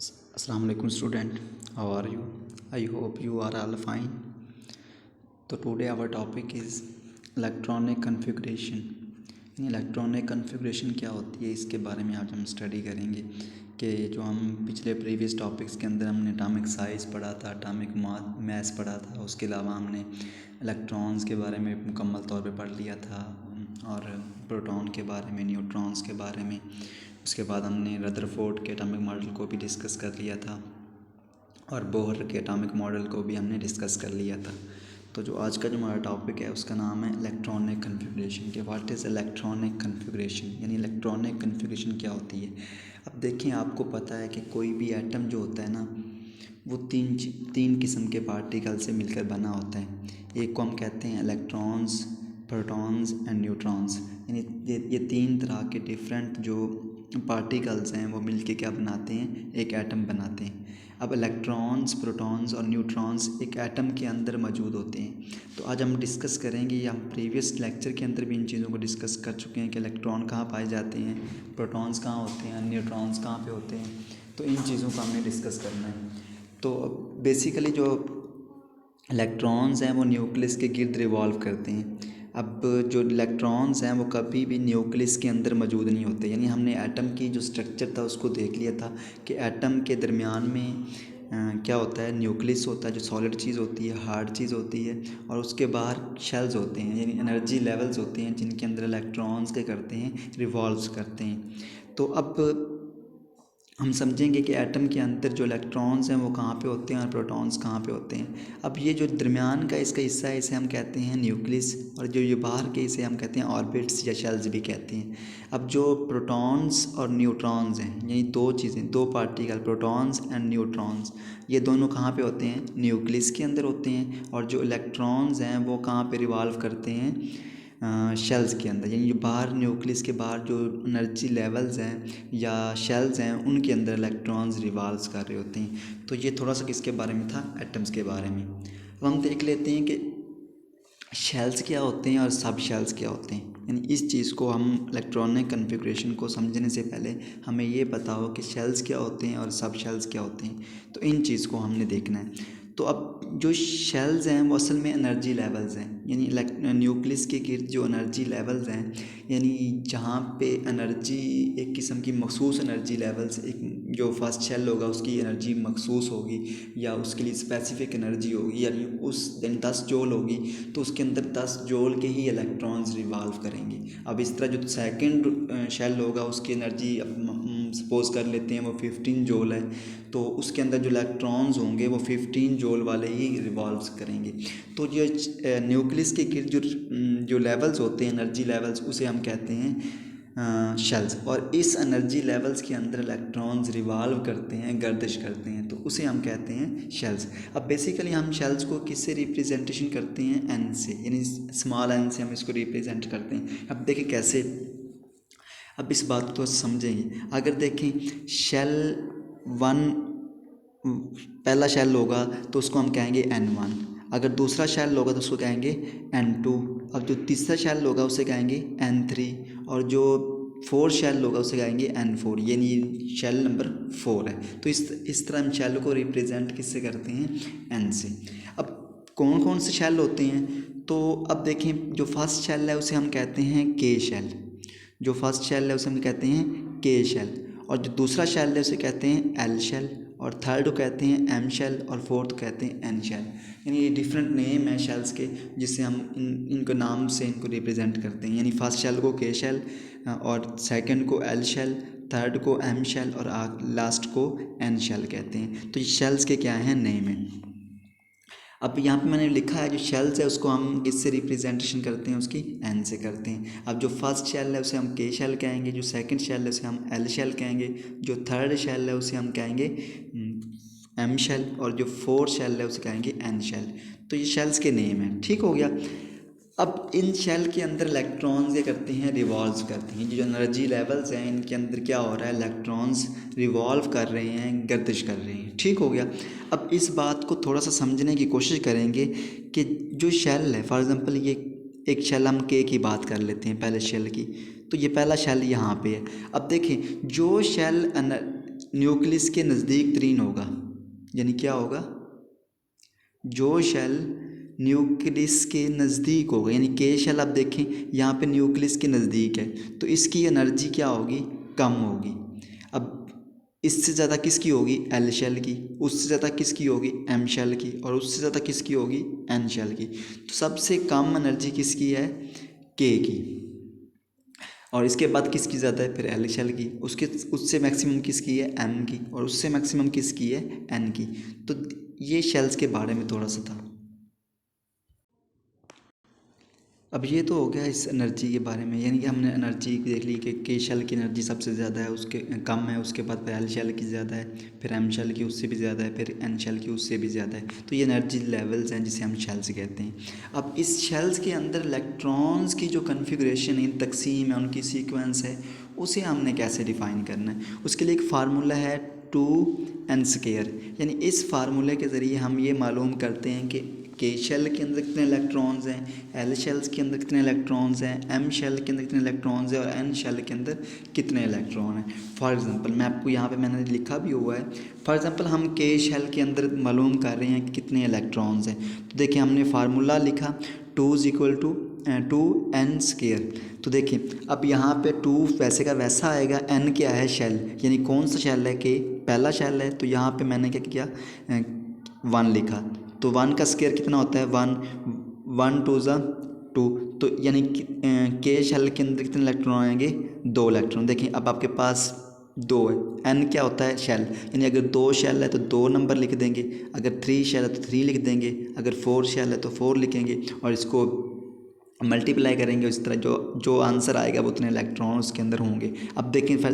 Assalamu alaikum student, how are you? I hope you are all fine. तो today our topic is electronic configuration. Electronic configuration क्या होती है, इसके बारे में आज हम स्टडी करेंगे कि जो हम पिछले प्रीवियस टॉपिक्स के अंदर हमने एटॉमिक साइज़ पढ़ा था, एटॉमिक मास पढ़ा था, उसके अलावा हमने इलेक्ट्रॉन्स के बारे में मुकम्मल तौर पे पढ़ लिया था और प्रोटॉन के बारे में, न्यूट्रॉन्स के बारे में। उसके बाद हमने रदरफोर्ड के एटॉमिक मॉडल को भी डिस्कस कर लिया था और बोहर के एटॉमिक मॉडल को भी हमने डिस्कस कर लिया था। तो जो आज का जो हमारा टॉपिक है उसका नाम है इलेक्ट्रॉनिक कन्फिग्रेशन के व्हाट इज़ इलेक्ट्रॉनिक कन्फिग्रेशन, यानी इलेक्ट्रॉनिक कन्फिग्रेशन क्या होती है। अब देखें, आपको पता है कि कोई भी एटम जो होता है ना, वो तीन किस्म के पार्टिकल से मिलकर बना होता है। एक को हम कहते हैं इलेक्ट्रॉन्स, प्रोटॉन्स एंड न्यूट्रॉन्स, यानी ये तीन तरह के डिफरेंट जो पार्टिकल्स हैं वो मिलके क्या बनाते हैं, एक एटम बनाते हैं। अब इलेक्ट्रॉन्स, प्रोटॉन्स और न्यूट्रॉन्स एक एटम के अंदर मौजूद होते हैं। तो आज हम डिस्कस करेंगे, या हम प्रीवियस लेक्चर के अंदर भी इन चीज़ों को डिस्कस कर चुके हैं कि इलेक्ट्रॉन कहाँ पाए जाते हैं, प्रोटॉन्स कहाँ होते हैं, न्यूट्रॉन्स कहाँ पे होते हैं। तो इन चीज़ों को हमने डिस्कस करना है। तो बेसिकली जो इलेक्ट्रॉन्स हैं वो न्यूक्लियस के गिर्द रिवॉल्व करते हैं। अब जो इलेक्ट्रॉन्स हैं वो कभी भी न्यूक्लियस के अंदर मौजूद नहीं होते, यानी हमने एटम की जो स्ट्रक्चर था उसको देख लिया था कि एटम के दरमियान में क्या होता है, न्यूक्लियस होता है जो सॉलिड चीज़ होती है, हार्ड चीज़ होती है, और उसके बाहर शेल्स होते हैं यानी एनर्जी लेवल्स होते हैं जिनके अंदर इलेक्ट्रॉन्स क्या करते हैं, रिवॉल्व करते हैं। तो अब हम समझेंगे कि एटम के अंदर जो इलेक्ट्रॉन्स हैं वो कहाँ पे होते हैं और प्रोटॉन्स कहाँ पे होते हैं। अब ये जो दरमियान का इसका हिस्सा है इसे हम कहते हैं न्यूक्लियस, और जो ये बाहर के इसे हम कहते हैं ऑर्बिट्स या शेल्स भी कहते हैं। अब जो प्रोटॉन्स और न्यूट्रॉन्स हैं, यानी दो चीज़ें, दो पार्टिकल प्रोटॉन्स एंड न्यूट्रॉन्स, ये दोनों कहाँ पे होते हैं, न्यूक्लियस के अंदर होते हैं। और जो इलेक्ट्रॉन्स हैं वो कहाँ पे रिवॉल्व करते हैं, शेल्स के अंदर, यानी जो बाहर न्यूक्लियस के बाहर जो एनर्जी लेवल्स हैं या शेल्स हैं उनके अंदर इलेक्ट्रॉन्स रिवॉल्व कर रहे होते हैं। तो ये थोड़ा सा किसके बारे में था, एटम्स के बारे में। अब हम देख लेते हैं कि शेल्स क्या होते हैं और सब शेल्स क्या होते हैं। यानी इस चीज़ को हम इलेक्ट्रॉनिक कन्फिग्रेशन को समझने से पहले हमें ये पता हो कि शेल्स क्या होते हैं और सब शेल्स क्या होते हैं। तो इन चीज़ को हमने देखना है। तो अब जो शेल्स हैं वो असल में एनर्जी लेवल्स हैं, यानी न्यूक्लियस के गिर्द जो एनर्जी लेवल्स हैं, यानी जहाँ पे एनर्जी एक किस्म की मखसूस एनर्जी लेवल्स, एक जो फर्स्ट शेल होगा उसकी एनर्जी मखसूस होगी या उसके लिए स्पेसिफिक एनर्जी होगी, यानी उस दिन 10 जूल होगी तो उसके अंदर 10 जूल के ही इलेक्ट्रॉन्स रिवॉल्व करेंगे। अब इस तरह जो सेकंड शेल होगा उसकी एनर्जी सपोज कर लेते हैं वो 15 जूल है, तो उसके अंदर जो इलेक्ट्रॉन्स होंगे वो 15 जूल वाले ही रिवॉल्व करेंगे। तो ये न्यूक्लियस के गिर्द जो लेवल्स होते हैं, एनर्जी लेवल्स, उसे हम कहते हैं शेल्स। और इस एनर्जी लेवल्स के अंदर इलेक्ट्रॉन्स रिवॉल्व करते हैं, गर्दिश करते हैं, तो उसे हम कहते हैं शेल्स। अब बेसिकली हम शेल्स को किससे रिप्रेजेंटेशन करते हैं, एन से, यानी स्मॉल एन से हम इसको रिप्रेजेंट करते हैं। अब देखें कैसे, अब इस बात को तो समझेंगे। अगर देखें शेल 1, पहला शेल होगा तो उसको हम कहेंगे N1, अगर दूसरा शेल होगा तो उसको कहेंगे N2, अब जो तीसरा शेल होगा उसे कहेंगे N3, और जो फोर्थ शेल होगा उसे कहेंगे N4, यानी शेल नंबर 4 है। तो इस तरह हम शेल को रिप्रेजेंट किससे करते हैं, N से। अब कौन कौन से शेल होते हैं, तो अब देखें जो फर्स्ट शेल है उसे हम कहते हैं K शेल, जो फर्स्ट शेल है उसे हम कहते हैं K शेल, और जो दूसरा शेल है उसे कहते हैं L शेल, और थर्ड को कहते हैं M शेल, और फोर्थ कहते हैं N शेल। यानी ये डिफरेंट नेम है शेल्स के जिससे हम इनको नाम से इनको रिप्रेजेंट करते हैं। यानी फर्स्ट शेल को K शेल, और सेकंड को L शेल, थर्ड को M शेल, और लास्ट को N शेल कहते हैं। तो ये शेल्स के क्या हैं, नेम है। अब यहाँ पे मैंने लिखा है जो शेल्स है उसको हम किससे रिप्रेजेंटेशन करते हैं, उसकी एन से करते हैं। अब जो फर्स्ट शेल है उसे हम के शेल कहेंगे, जो सेकंड शेल है उसे हम एल शेल कहेंगे, जो थर्ड शेल है उसे हम कहेंगे एम शेल, और जो फोर्थ शेल है उसे कहेंगे एन शेल। तो ये शेल्स के नेम हैं, ठीक हो गया। अब इन शेल के अंदर इलेक्ट्रॉन्स ये करते हैं, रिवॉल्व करते हैं। जो एनर्जी लेवल्स हैं इनके अंदर क्या हो रहा है, इलेक्ट्रॉन्स रिवॉल्व कर रहे हैं, गर्दिश कर रहे हैं, ठीक हो गया। अब इस बात को थोड़ा सा समझने की कोशिश करेंगे कि जो शेल है, फॉर एग्जांपल ये एक शेल, हम के की बात कर लेते हैं, पहले शेल की, तो ये पहला शेल यहाँ पे है। अब देखें जो शेल न्यूक्लियस के नज़दीक तरीन होगा, यानी क्या होगा, जो शेल न्यूक्लियस के नज़दीक होगा, यानी के शेल आप देखें यहाँ पे न्यूक्लियस के नज़दीक है, तो इसकी एनर्जी क्या होगी, कम होगी। अब इससे ज़्यादा किसकी होगी, एल शेल की, उससे ज़्यादा किसकी होगी, एम शेल की, और उससे ज़्यादा किसकी होगी, एन शेल की। तो सबसे कम एनर्जी किसकी है, के की, और इसके बाद किसकी ज़्यादा है, फिर एल शेल की, उससे मैक्सिमम किसकी है, एम की, और उससे मैक्सिमम किसकी है, एन की। तो ये शेल्स के बारे में थोड़ा सा था। अब ये तो हो गया इस एनर्जी के बारे में, यानी कि हमने एनर्जी देख ली कि के शेल की एनर्जी सबसे ज़्यादा है, उसके कम है, उसके बाद फिर एल शेल की ज़्यादा है, फिर एम शेल की उससे भी ज़्यादा है, फिर एन शेल की उससे भी ज़्यादा है। तो ये एनर्जी लेवल्स हैं जिसे हम शेल्स कहते हैं। अब इस शेल्स के अंदर इलेक्ट्रॉन्स की जो कन्फिग्रेशन है, तकसीम है, उनकी सीक्वेंस है, उसे हमने कैसे डिफ़ाइन करना है। उसके लिए एक फार्मूला है 2n², यानी इस फार्मूले के ज़रिए हम ये मालूम करते हैं कि के शेल के अंदर कितने इलेक्ट्रॉन्स हैं, एल शेल्स के अंदर कितने इलेक्ट्रॉन्स हैं, एम शेल के अंदर कितने इलेक्ट्रॉन्स हैं, और एन शेल के अंदर कितने इलेक्ट्रॉन हैं। फॉर एग्जांपल मैं आपको यहाँ पे मैंने लिखा भी हुआ है। फॉर एग्जांपल हम के शेल के अंदर मालूम कर रहे हैं कि कितने इलेक्ट्रॉन्स हैं। तो देखिए हमने फार्मूला लिखा 2n²। तो देखिए अब यहाँ पे 2 वैसे का वैसा आएगा, n क्या है, शेल, यानी कौन सा शेल है, के पहला शेल है। तो यहाँ पे मैंने क्या किया, 1 लिखा। तो 1 का स्क्वायर कितना होता है, 1, 1 2 ज़ा 2, तो यानी के शेल के अंदर कितने इलेक्ट्रॉन आएंगे, 2 इलेक्ट्रॉन। देखिए अब आपके पास 2 है, n क्या होता है, शेल, यानी अगर 2 शेल है तो 2 नंबर लिख देंगे, अगर 3 शेल है तो 3 लिख देंगे, अगर 4 शेल है तो 4 लिखेंगे, और इसको मल्टीप्लाई करेंगे। इस तरह जो आंसर आएगा वो उतने इलेक्ट्रॉन उसके अंदर होंगे। अब देखें फॉर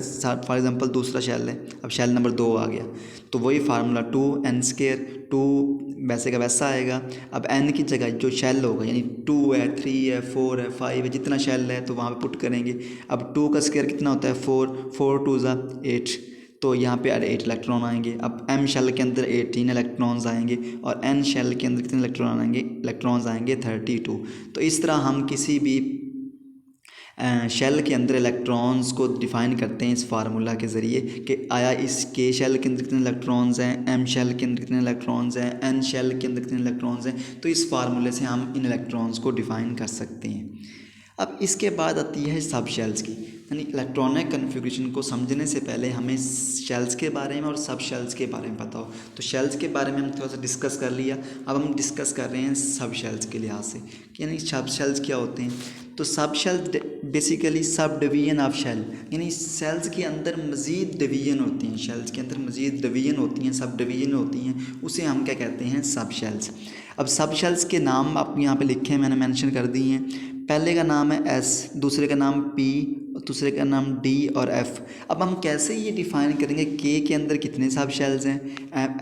एग्जांपल दूसरा शेल है, अब शेल नंबर 2 आ गया, तो वही फार्मूला 2n², 2 वैसे का वैसा आएगा। अब n की जगह जो शेल होगा, यानी 2 है, 3 है, 4 है, 5 है, जितना शेल है तो वहाँ पे पुट करेंगे। अब 2 का स्क्वायर कितना होता है, 4, 4 2 ज़ा 8, तो यहाँ पे 8 इलेक्ट्रॉन आएंगे। अब m शेल के अंदर 18 इलेक्ट्रॉन्स आएंगे, और n शेल के अंदर कितने इलेक्ट्रॉन्स आएंगे 32। तो इस तरह हम किसी भी शेल के अंदर इलेक्ट्रॉन्स को डिफ़ाइन करते हैं इस फार्मूला के ज़रिए कि आया इस के शेल के अंदर कितने इलेक्ट्रॉन्स हैं, एम शेल के अंदर कितने इलेक्ट्रॉन्स हैं, एन शेल के अंदर कितने इलेक्ट्रॉन्स हैं। तो इस फार्मूले से हम इन इलेक्ट्रॉन्स को डिफ़ाइन कर सकते हैं। अब इसके बाद आती है सब शेल्स की, यानी इलेक्ट्रॉनिक कन्फिग्रेशन को समझने से पहले हमें शेल्स के बारे में और सब शेल्स के बारे में पता हो। तो शेल्स के बारे में हम थोड़ा सा डिस्कस कर लिया, अब हम डिस्कस कर रहे हैं सब शेल्स के लिहाज से, यानी सब शेल्स क्या होते हैं। तो सब shells basically sub division of shell, यानी सेल्स के अंदर मज़ीद डिवीजन होती हैं, शेल्स के अंदर मज़ीद डिवीजन होती हैं, सब डिवीजन होती हैं, उसे हम क्या कहते हैं, सब शेल्स। अब सब शेल्स के नाम आप यहाँ पे लिखे हैं, मैंने मेंशन कर दिए हैं। पहले का नाम है एस, दूसरे का नाम पी, दूसरे का नाम डी और एफ। अब हम कैसे ये डिफ़ाइन करेंगे, के अंदर कितने सब शेल्स हैं,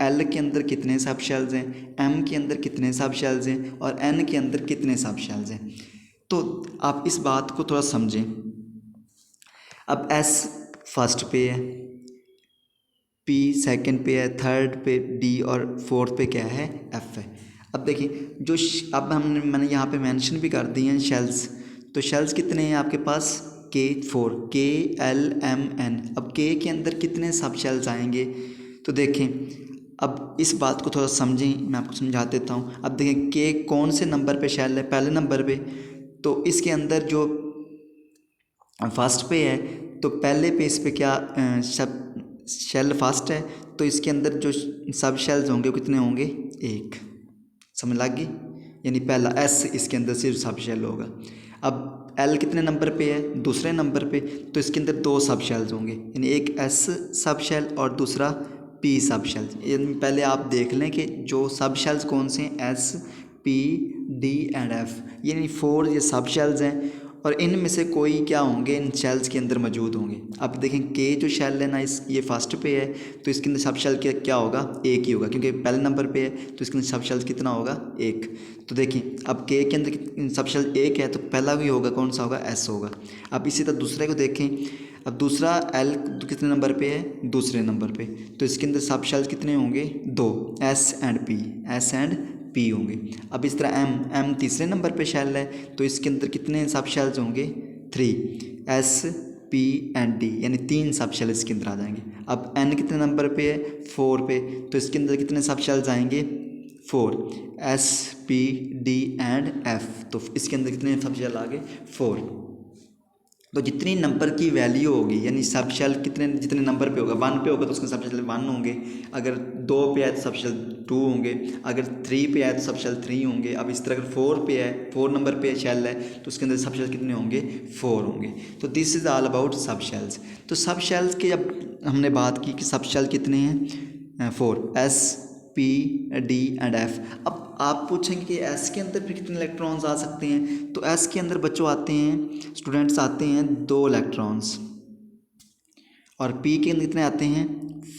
एल के अंदर कितने सब शेल्स हैं, एम के अंदर कितने सब शेल्स हैं, और एन के अंदर कितने सब शेल्स हैं। तो आप इस बात को थोड़ा समझें। अब एस फर्स्ट पे है, पी सेकंड पे है, थर्ड पे डी, और फोर्थ पे क्या है, एफ है। अब देखिए अब मैंने यहाँ पे मेंशन भी कर दिए हैं शेल्स। तो शेल्स कितने हैं आपके पास, K4, KLMN। अब के अंदर कितने सब शेल्स आएंगे, तो देखें अब इस बात को थोड़ा समझें, मैं आपको समझा देता हूँ। अब देखें के कौन से नंबर पे शेल है, पहले नंबर पे, तो इसके अंदर जो फर्स्ट पे है, तो पहले पे इस पे क्या सब शेल फर्स्ट है, तो इसके अंदर जो सब शेल्स होंगे कितने होंगे, 1। समझ लग गई, यानी पहला एस, इसके अंदर सिर्फ सब शेल होगा। अब एल कितने नंबर पे है, दूसरे नंबर पे, तो इसके अंदर 2 सब शेल्स होंगे, यानी एक एस सब शेल और दूसरा पी सब शेल्स। पहले आप देख लें कि जो सब शेल्स कौन से हैं, S, P, D and F, यानी 4 ये सब शेल्स हैं, और इनमें से कोई क्या होंगे, इन शेल्स के अंदर मौजूद होंगे। अब देखें के जो शेल है ना, ये फर्स्ट पे है, तो इसके अंदर सब शेल क्या होगा, 1 ही होगा, क्योंकि पहले नंबर पे है, तो इसके अंदर सब शेल कितना होगा, 1। तो देखिए अब के अंदर सब शेल 1 है, तो पहला भी होगा, कौन सा होगा, एस होगा। अब इसी तरह दूसरे को देखें, अब दूसरा एल कितने नंबर पे है, दूसरे नंबर पे, तो इसके अंदर सब शेल्स कितने होंगे, 2, एस एंड पी होंगे। अब इस तरह एम तीसरे नंबर पे शेल है, तो इसके अंदर कितने सब शेल्स होंगे, 3, एस पी एंड डी, यानी 3 सब शेल इसके अंदर आ जाएंगे। अब एन कितने नंबर पे है, 4 पे, तो इसके अंदर कितने सब शेल्स आएंगे, 4, S P D and F, तो इसके अंदर कितने सब शेल आ गए, 4। तो जितनी नंबर की वैल्यू होगी, यानी सब शेल जितने नंबर पे होगा, 1 पे होगा तो उसके सब शेल 1 होंगे, अगर 2 पे है तो सब शेल 2 होंगे, अगर 3 पे है तो सब शेल 3 होंगे। अब इस तरह अगर 4 पे है, 4 नंबर पे शेल है तो उसके अंदर सब शेल कितने होंगे, 4 होंगे। तो दिस इज़ ऑल अबाउट सब शेल्स। तो सब शेल्स की जब हमने बात की कि सब शेल कितने हैं, 4, S P D and F. अब आप पूछेंगे कि एस के अंदर फिर कितने इलेक्ट्रॉन्स आ सकते हैं, तो एस के अंदर बच्चों आते हैं, स्टूडेंट्स आते हैं 2 इलेक्ट्रॉन्स, और पी के अंदर कितने आते हैं,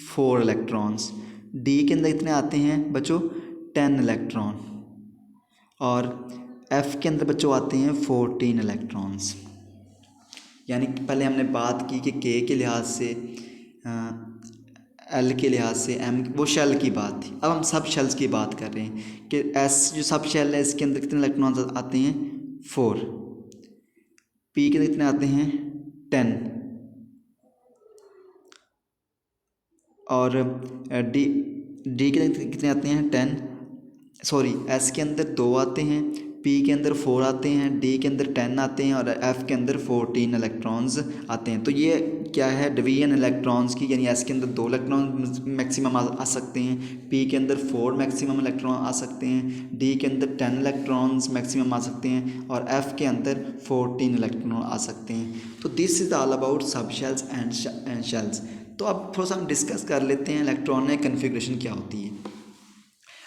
4 इलेक्ट्रॉन्स, डी के अंदर कितने आते हैं बच्चों, 10 इलेक्ट्रॉन, और एफ के अंदर बच्चों आते हैं 14 इलेक्ट्रॉन्स। यानी पहले हमने बात की कि के के लिहाज से, एल के लिहाज से, एम, वो शेल की बात थी। अब हम सब शेल्स की बात कर रहे हैं कि एस जो सब शेल है इसके अंदर कितने इलेक्ट्रॉन्स आते हैं, 4, पी के अंदर कितने आते हैं, 10, और डी के अंदर कितने आते हैं, 10, सॉरी एस के अंदर 2 आते हैं, पी के अंदर 4 आते हैं, डी के अंदर 10 आते हैं, और एफ के अंदर 14 इलेक्ट्रॉन्स आते हैं। तो ये क्या है, डिवीजन इलेक्ट्रॉन्स की, यानी एस के अंदर 2 इलेक्ट्रॉन मैक्सिमम आ सकते हैं, पी के अंदर 4 मैक्सिमम इलेक्ट्रॉन आ सकते हैं, डी के अंदर 10 इलेक्ट्रॉन्स मैक्सिमम आ सकते हैं, और एफ के अंदर 14 इलेक्ट्रॉन आ सकते हैं। तो दिस इज़ ऑल अबाउट सब शेल्स एंड शेल्स। तो अब थोड़ा सा हम डिस्कस कर लेते हैं इलेक्ट्रॉनिक कन्फिग्रेशन क्या होती है।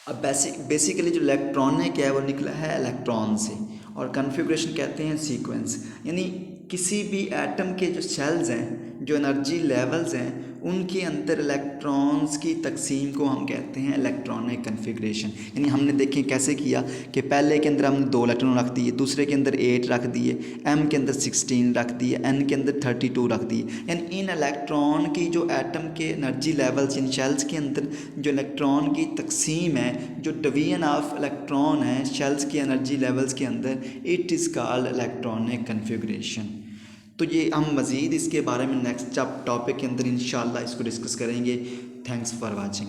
अब बेसिकली जो इलेक्ट्रॉनिक है वो निकला है इलेक्ट्रॉन से, और कन्फिग्रेशन कहते हैं सीक्वेंस, यानी किसी भी एटम के जो शेल्स हैं, जो एनर्जी लेवल्स हैं, उनके अंदर इलेक्ट्रॉन्स की तकसीम को हम कहते हैं इलेक्ट्रॉनिक कन्फिग्रेशन। यानी हमने देखें कैसे किया कि पहले के अंदर हमने 2 इलेक्ट्रॉन रख दिए, दूसरे के अंदर 8 रख दिए, एम के अंदर 16 रख दिए, एन के अंदर 32 रख दिए। यानी इन इलेक्ट्रॉन की जो एटम के एनर्जी लेवल्स, इन शेल्स के अंदर जो इलेक्ट्रॉन की तकसीम है, जो डिवीजन ऑफ इलेक्ट्रॉन है शेल्स की एनर्जी लेवल्स के अंदर, it is called electronic configuration. तो ये हम मज़ीद इसके बारे में नेक्स्ट टॉपिक के अंदर इंशाल्लाह इसको डिस्कस करेंगे। Thanks for watching.